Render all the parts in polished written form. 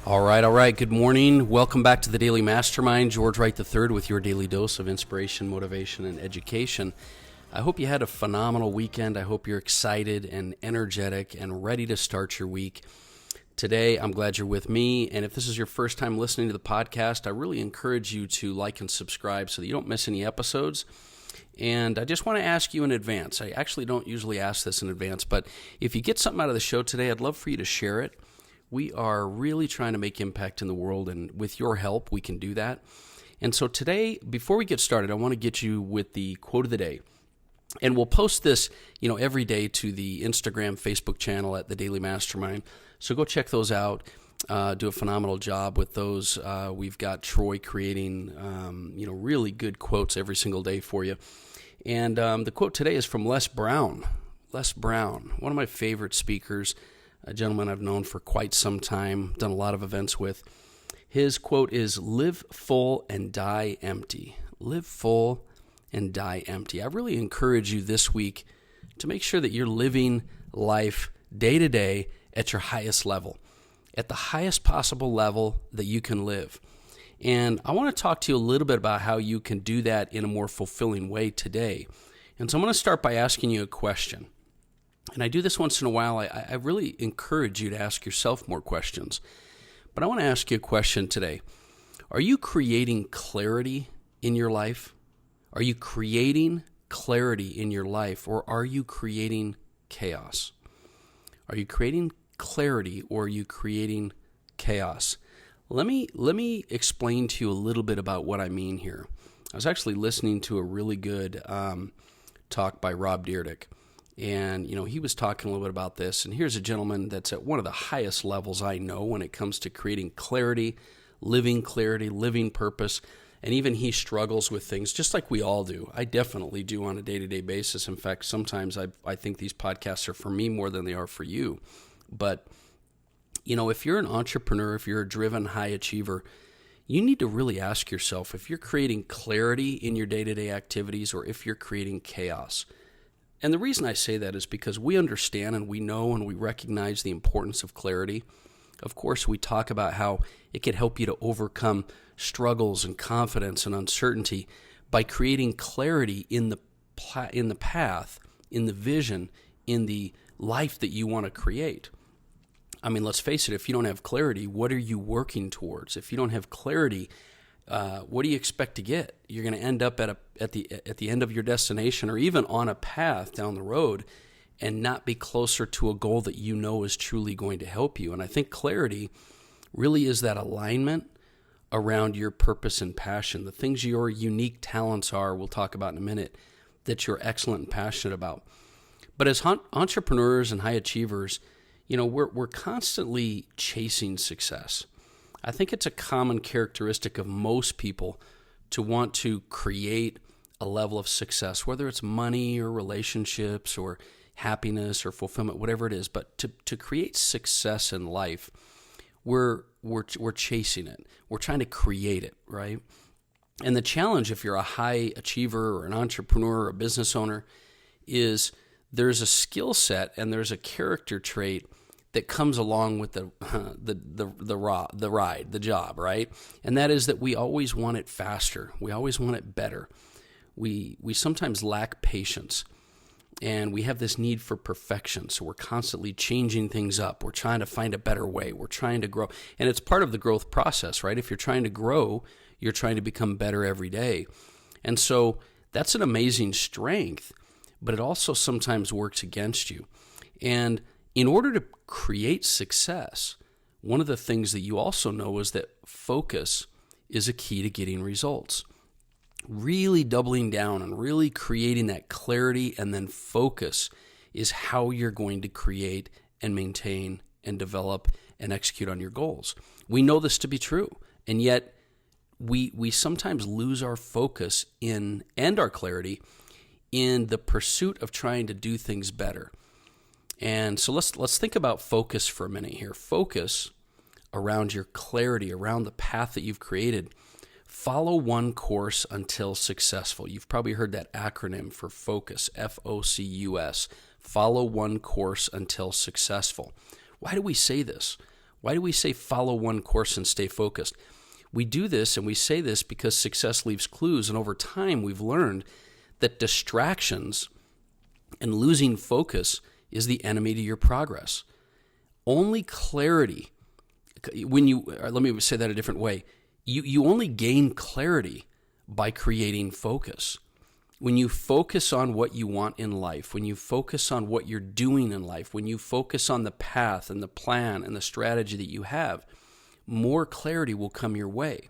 All right. Good morning. Welcome back to the Daily Mastermind. George Wright III with your daily dose of inspiration, motivation, and education. I hope you had a phenomenal weekend. I hope you're excited and energetic and ready to start your week. Today, I'm glad you're with me. And if this is your first time listening to the podcast, I really encourage you to like and subscribe so that you don't miss any episodes. And I just want to ask you in advance. I actually don't usually ask this in advance, but if you get something out of the show today, I'd love for you to share it. We are really trying to make impact in the world, and with your help, we can do that. And so today, before we get started, I want to get you with the quote of the day. And we'll post this, every day to the Instagram, Facebook channel at the Daily Mastermind. So go check those out. Do a phenomenal job with those. We've got Troy creating, really good quotes every single day for you. And the quote today is from Les Brown. Les Brown, one of my favorite speakers, a gentleman I've known for quite some time, done a lot of events with. His quote is, "Live full and die empty." Live full and die empty. I really encourage you this week to make sure that you're living life day to day at your highest level, at the highest possible level that you can live. And I want to talk to you a little bit about how you can do that in a more fulfilling way today. And so I'm going to start by asking you a question. And I do this once in a while. I really encourage you to ask yourself more questions. But I want to ask you a question today. Are you creating clarity in your life? Are you creating clarity in your life, or are you creating chaos? Are you creating clarity, or are you creating chaos? Let me explain to you a little bit about what I mean here. I was actually listening to a really good talk by Rob Dyrdek. And, he was talking a little bit about this. And here's a gentleman that's at one of the highest levels I know when it comes to creating clarity, living purpose. And even he struggles with things just like we all do. I definitely do on a day-to-day basis. In fact, sometimes I think these podcasts are for me more than they are for you. But, if you're an entrepreneur, if you're a driven high achiever, you need to really ask yourself if you're creating clarity in your day-to-day activities or if you're creating chaos. And the reason I say that is because we understand and we know and we recognize the importance of clarity. Of course, we talk about how it can help you to overcome struggles and confidence and uncertainty by creating clarity in the path, in the vision, in the life that you want to create. I mean, let's face it, if you don't have clarity, what are you working towards? If you don't have clarity, what do you expect to get? You're going to end up at the end of your destination, or even on a path down the road, and not be closer to a goal that you know is truly going to help you. And I think clarity really is that alignment around your purpose and passion, the things your unique talents are, we'll talk about in a minute, that you're excellent and passionate about. But as entrepreneurs and high achievers, we're constantly chasing success. I think it's a common characteristic of most people to want to create a level of success, whether it's money or relationships or happiness or fulfillment, whatever it is. But to create success in life, we're chasing it. We're trying to create it, right? And the challenge, if you're a high achiever or an entrepreneur or a business owner, is there's a skill set and there's a character trait that comes along with the ride, the job, right? And that is that we always want it faster. We always want it better. We sometimes lack patience, and we have this need for perfection. So we're constantly changing things up. We're trying to find a better way. We're trying to grow. And it's part of the growth process, right? If you're trying to grow, you're trying to become better every day. And so that's an amazing strength, but it also sometimes works against you. And in order to create success, one of the things that you also know is that focus is a key to getting results. Really doubling down and really creating that clarity and then focus is how you're going to create and maintain and develop and execute on your goals. We know this to be true, and yet we sometimes lose our focus and our clarity in the pursuit of trying to do things better. And so let's think about focus for a minute here. Focus around your clarity, around the path that you've created. Follow one course until successful. You've probably heard that acronym for focus, F-O-C-U-S. Follow one course until successful. Why do we say this? Why do we say follow one course and stay focused? We do this and we say this because success leaves clues, and over time we've learned that distractions and losing focus is the enemy to your progress. Only clarity, let me say that a different way. You only gain clarity by creating focus. When you focus on what you want in life, when you focus on what you're doing in life, when you focus on the path and the plan and the strategy that you have, more clarity will come your way.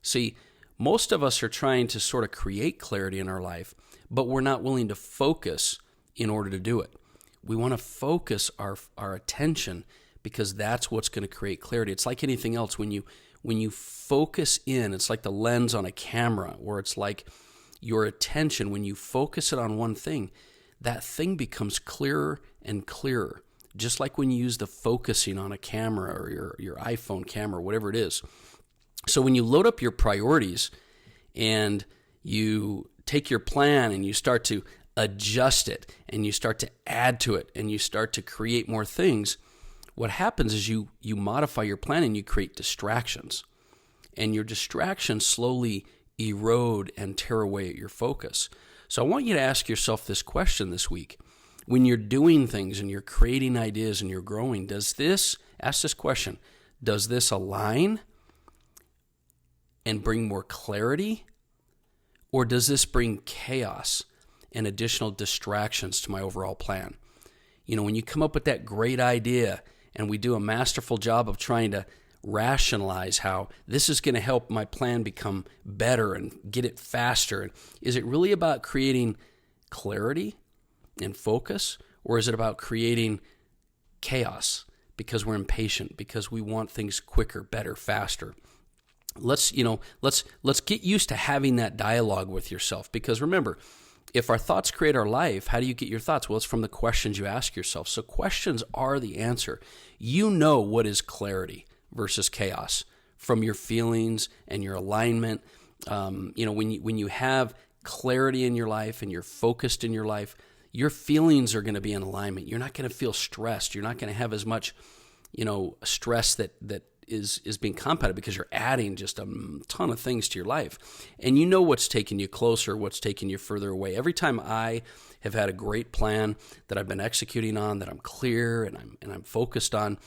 See, most of us are trying to sort of create clarity in our life, but we're not willing to focus in order to do it. We want to focus our attention because that's what's going to create clarity. It's like anything else. When you focus in, it's like the lens on a camera, or it's like your attention. When you focus it on one thing, that thing becomes clearer and clearer. Just like when you use the focusing on a camera or your iPhone camera, whatever it is. So when you load up your priorities and you take your plan and you start to adjust it and you start to add to it and you start to create more things, what happens is you modify your plan and you create distractions. And your distractions slowly erode and tear away at your focus. So I want you to ask yourself this question this week. When you're doing things and you're creating ideas and you're growing, ask this question, does this align and bring more clarity? Or does this bring chaos and additional distractions to my overall plan? When you come up with that great idea and we do a masterful job of trying to rationalize how this is going to help my plan become better and get it faster, is it really about creating clarity and focus, or is it about creating chaos because we're impatient, because we want things quicker, better, faster? Let's get used to having that dialogue with yourself, because remember, if our thoughts create our life, how do you get your thoughts? Well, it's from the questions you ask yourself. So questions are the answer. You know what is clarity versus chaos from your feelings and your alignment. When you have clarity in your life and you're focused in your life, your feelings are going to be in alignment. You're not going to feel stressed. You're not going to have as much, stress that is being compounded because you're adding just a ton of things to your life. And you know what's taking you closer, what's taking you further away. Every time I have had a great plan that I've been executing on, that I'm clear and I'm focused on,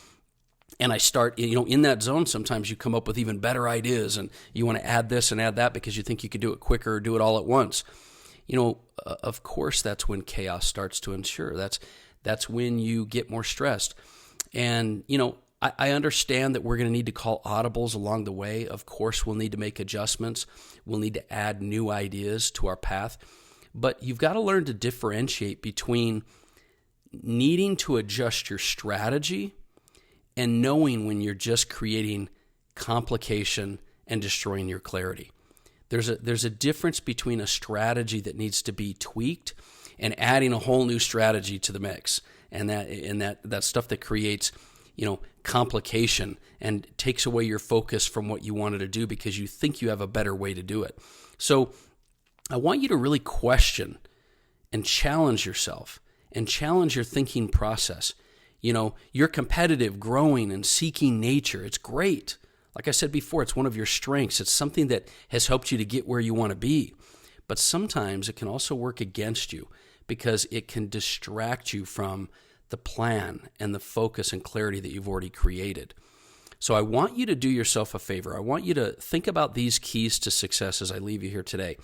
and I start, in that zone, sometimes you come up with even better ideas and you want to add this and add that because you think you could do it quicker or do it all at once. Of course, that's when chaos starts to ensure. That's when you get more stressed. And, I understand that we're going to need to call audibles along the way. Of course, we'll need to make adjustments. We'll need to add new ideas to our path. But you've got to learn to differentiate between needing to adjust your strategy and knowing when you're just creating complication and destroying your clarity. There's a difference between a strategy that needs to be tweaked and adding a whole new strategy to the mix, and that stuff that creates complication and takes away your focus from what you wanted to do because you think you have a better way to do it. So I want you to really question and challenge yourself and challenge your thinking process. You're competitive, growing, and seeking nature. It's great. Like I said before, it's one of your strengths. It's something that has helped you to get where you want to be. But sometimes it can also work against you because it can distract you from the plan and the focus and clarity that you've already created. So I want you to do yourself a favor. I want you to think about these keys to success as I leave you here today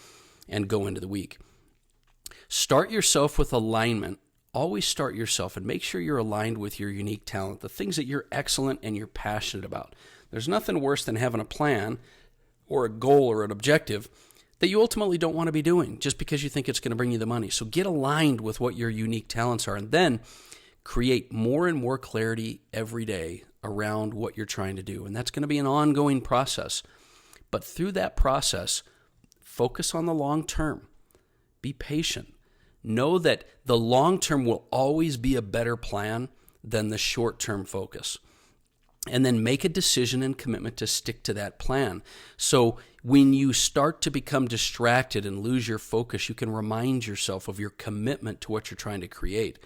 and go into the week. Start yourself with alignment. Always start yourself and make sure you're aligned with your unique talent, the things that you're excellent and you're passionate about. There's nothing worse than having a plan or a goal or an objective that you ultimately don't want to be doing just because you think it's going to bring you the money. So get aligned with what your unique talents are, and then create more and more clarity every day around what you're trying to do. And that's going to be an ongoing process. But through that process, focus on the long term. Be patient. Know that the long term will always be a better plan than the short term focus. And then make a decision and commitment to stick to that plan. So when you start to become distracted and lose your focus, you can remind yourself of your commitment to what you're trying to create.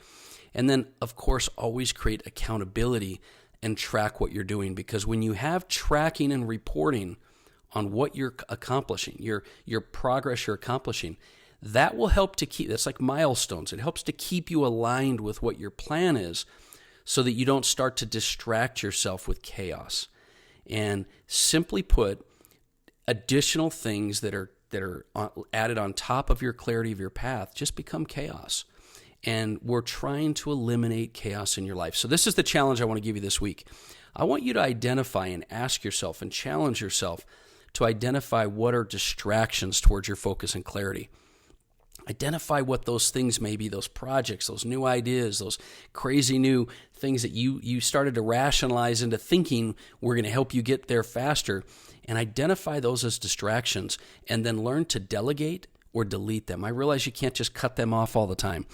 And then, of course, always create accountability and track what you're doing, because when you have tracking and reporting on what you're accomplishing, your progress you're accomplishing, that will help to keep, that's like milestones. It helps to keep you aligned with what your plan is so that you don't start to distract yourself with chaos. And simply put, additional things that are added on top of your clarity of your path just become chaos. And we're trying to eliminate chaos in your life. So this is the challenge I want to give you this week. I want you to identify and ask yourself and challenge yourself to identify what are distractions towards your focus and clarity. Identify what those things may be, those projects, those new ideas, those crazy new things that you started to rationalize into thinking were going to help you get there faster, and identify those as distractions, and then learn to delegate or delete them. I realize you can't just cut them off all the time,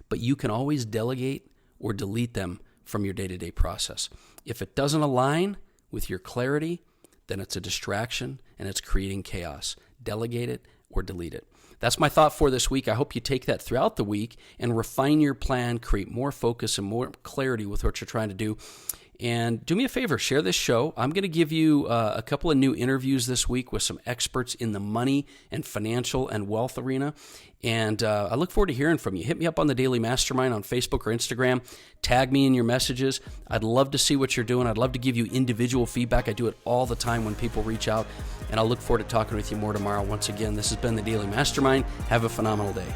but you can always delegate or delete them from your day-to-day process. If it doesn't align with your clarity, then it's a distraction and it's creating chaos. Delegate it or delete it. That's my thought for this week. I hope you take that throughout the week and refine your plan, create more focus and more clarity with what you're trying to do. And do me a favor, share this show. I'm going to give you a couple of new interviews this week with some experts in the money and financial and wealth arena. And I look forward to hearing from you. Hit me up on the Daily Mastermind on Facebook or Instagram. Tag me in your messages. I'd love to see what you're doing. I'd love to give you individual feedback. I do it all the time when people reach out. And I'll look forward to talking with you more tomorrow. Once again, this has been the Daily Mastermind. Have a phenomenal day.